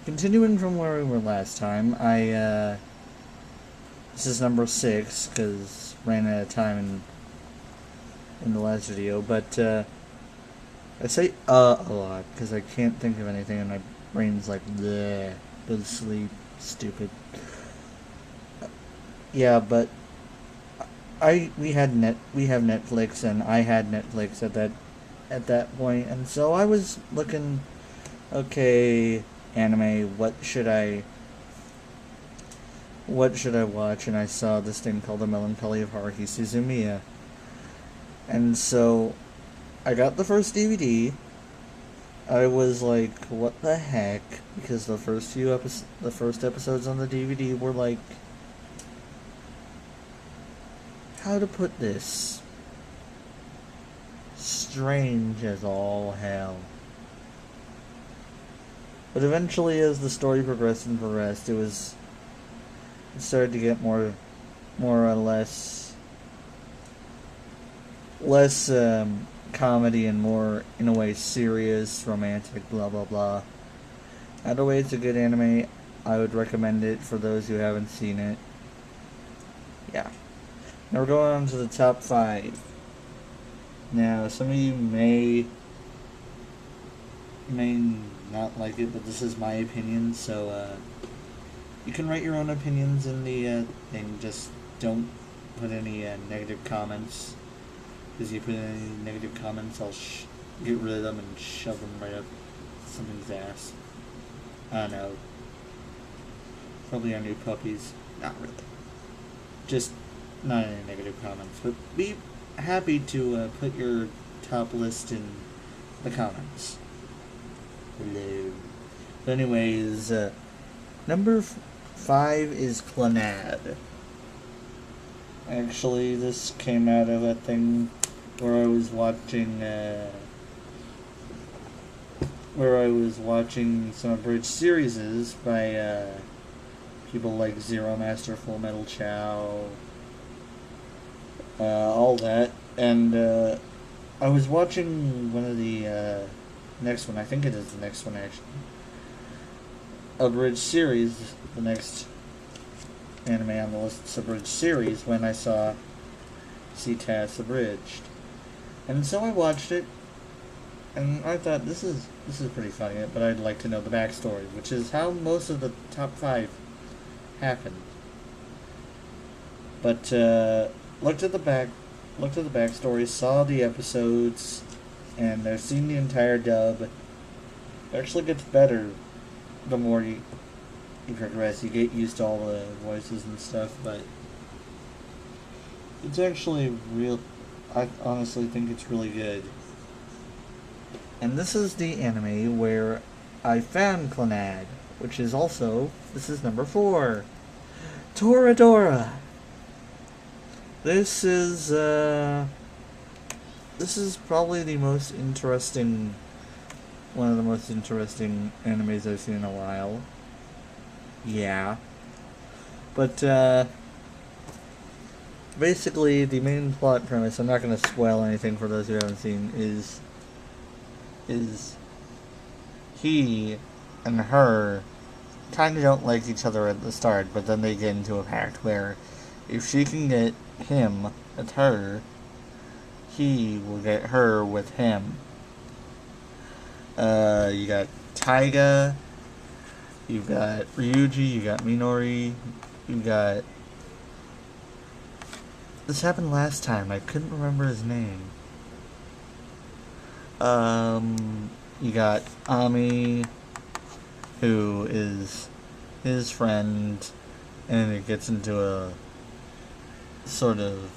continuing from where we were last time, this is number 6, because ran out of time in the last video, but, I say, a lot, because I can't think of anything, and my brain's like, bleh, go to sleep, stupid. Yeah, but we have Netflix, and I had Netflix at that point, and so I was looking, okay, anime, what should I watch? And I saw this thing called The Melancholy of Haruhi Suzumiya. And so I got the first DVD. I was like, what the heck? Because the first episodes on the DVD were like, how to put this? Strange as all hell. But eventually, as the story progressed and progressed, it started to get more or less comedy and more, in a way, serious, romantic, blah blah blah. Either way, it's a good anime. I would recommend it for those who haven't seen it. Yeah. Now we're going on to the top 5. Now, some of you may not like it, but this is my opinion, so you can write your own opinions in the thing. Just don't put any negative comments, because you put any negative comments, I'll get rid of them and shove them right up something's ass. I don't know. Probably our new puppies. Not really. Just not any negative comments, but be happy to put your top list in the comments. Hello. But anyways, number 5 is Clannad. Actually, this came out of a thing where I was watching some abridged series by people like Zero Master, Full Metal Chow, all that, and I was watching one of the next one. I think it is the next one, actually. Abridged series, the next anime on the list, abridged series, when I saw CTAS abridged, and so I watched it, and I thought this is pretty funny, but I'd like to know the backstory, which is how most of the top 5 happened. But looked at the backstory, saw the episodes, and I've seen the entire dub. It actually gets better the more you progress. You get used to all the voices and stuff, but it's actually real. I honestly think it's really good. And this is the anime where I found Clannad, which is also, this is number 4, Toradora. This is probably one of the most interesting animes I've seen in a while. Yeah. But, basically, the main plot premise, I'm not going to spoil anything for those who haven't seen, is he and her kind of don't like each other at the start, but then they get into a pact where if she can get him with her, he will get her with him. You got Taiga, you've got Ryuji, you got Minori, you got... This happened last time, I couldn't remember his name. You got Ami, who is his friend, and it gets into a sort of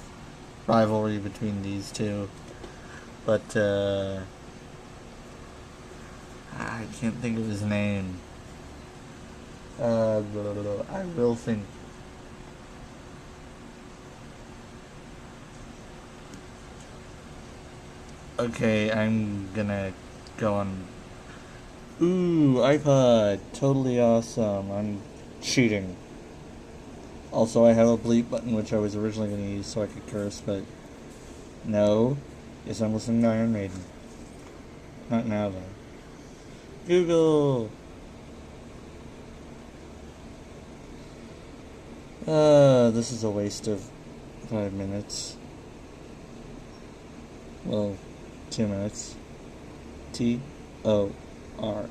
rivalry between these two. But, I can't think of his name. I will think. Okay, I'm gonna go on. Ooh, iPod! Totally awesome. I'm cheating. Also, I have a bleep button, which I was originally going to use so I could curse, but no. Yes, I'm listening to Iron Maiden. Not now, though. Google! This is a waste of 5 minutes. Well, 2 minutes. Toradora.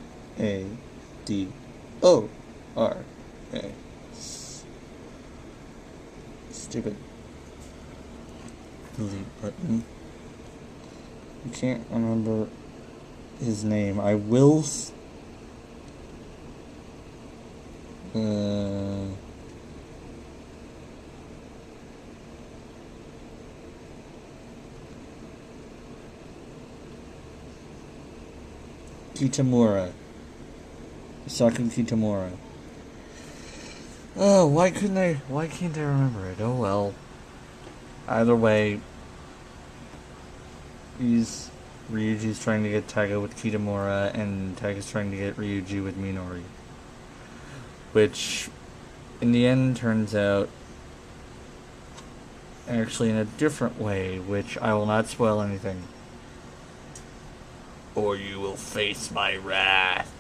Stupid delete button. You can't remember his name. I will. Kitamura. Isaku Kitamura. Oh, why can't I remember it? Oh well. Either way, Ryuji's trying to get Taiga with Kitamura, and Taiga's trying to get Ryuji with Minori. Which, in the end, turns out actually in a different way, which I will not spoil anything. Or you will face my wrath.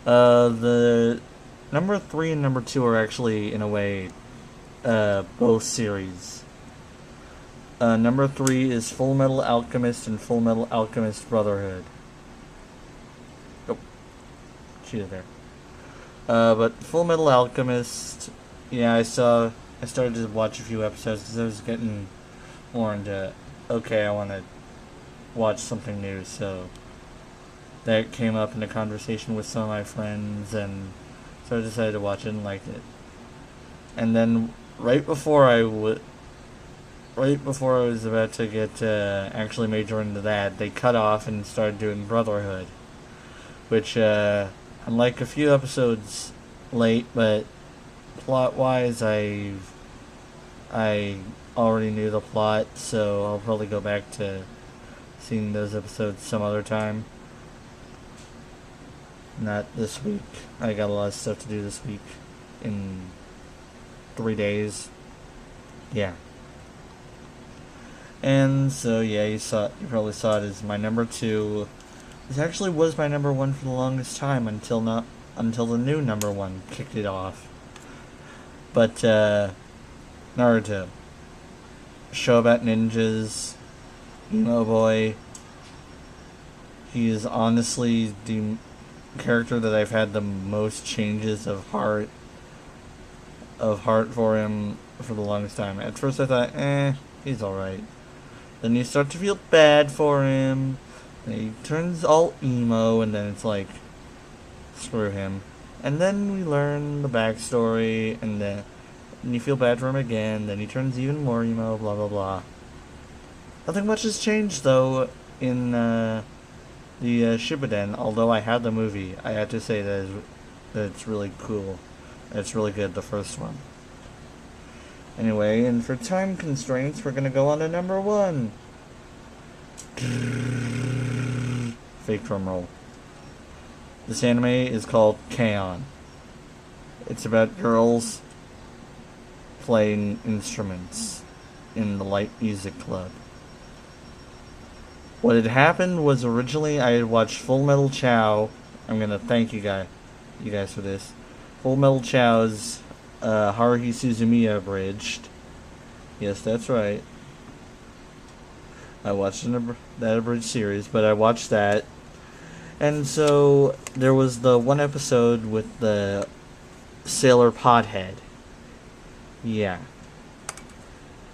The number 3 and number 2 are actually, in a way, both series. Number 3 is Full Metal Alchemist and Full Metal Alchemist Brotherhood. Oh, cheated there. But Full Metal Alchemist, yeah, I started to watch a few episodes because I was getting more into, okay, I want to watch something new, so that came up in a conversation with some of my friends, and so I decided to watch it and liked it. And then right before I was about to get actually major into that, they cut off and started doing Brotherhood, which I'm like a few episodes late, but plot-wise, I already knew the plot, so I'll probably go back to seeing those episodes some other time. Not this week. I got a lot of stuff to do this week. In 3 days. Yeah. And so yeah, you probably saw it as my number 2. This actually was my number 1 for the longest time until the new number 1 kicked it off. But Naruto. Show about ninjas. Emo boy. He is honestly the character that I've had the most changes of heart for him for the longest time. At first I thought, he's alright. Then you start to feel bad for him. And he turns all emo, and then it's like, screw him. And then we learn the backstory, and then you feel bad for him again. Then he turns even more emo, blah blah blah. Nothing much has changed though in the Shippuden. Although I had the movie, I have to say that it's really cool. It's really good, the first one. Anyway, and for time constraints, we're gonna go on to number 1. Fake drum roll. This anime is called K-On! It's about girls playing instruments in the light music club. What had happened was originally I had watched Full Metal Chow. I'm gonna thank you guys for this. Full Metal Chow's Haruhi Suzumiya abridged. Yes, that's right. I watched that abridged series, but I watched that. And so there was the one episode with the Sailor Pothead. Yeah.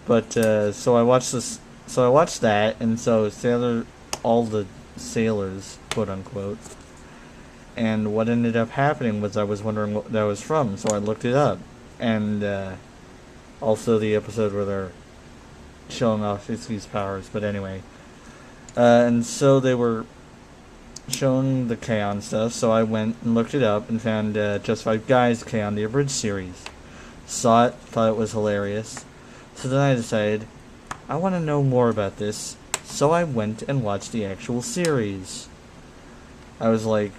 But so I watched this. So I watched that, and so all the sailors, quote unquote. And what ended up happening was I was wondering what that was from, so I looked it up. And also the episode where they're showing off Itsuki's powers, but anyway. And so they were showing the K-On! Stuff, so I went and looked it up and found Justified Guys K-On! The abridged series. Saw it, thought it was hilarious. So then I decided, I want to know more about this, so I went and watched the actual series. I was like,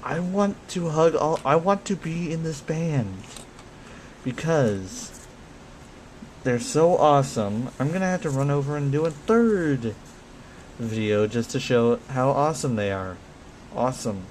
I want to be in this band. Because they're so awesome. I'm gonna have to run over and do a 3rd video just to show how awesome they are. Awesome.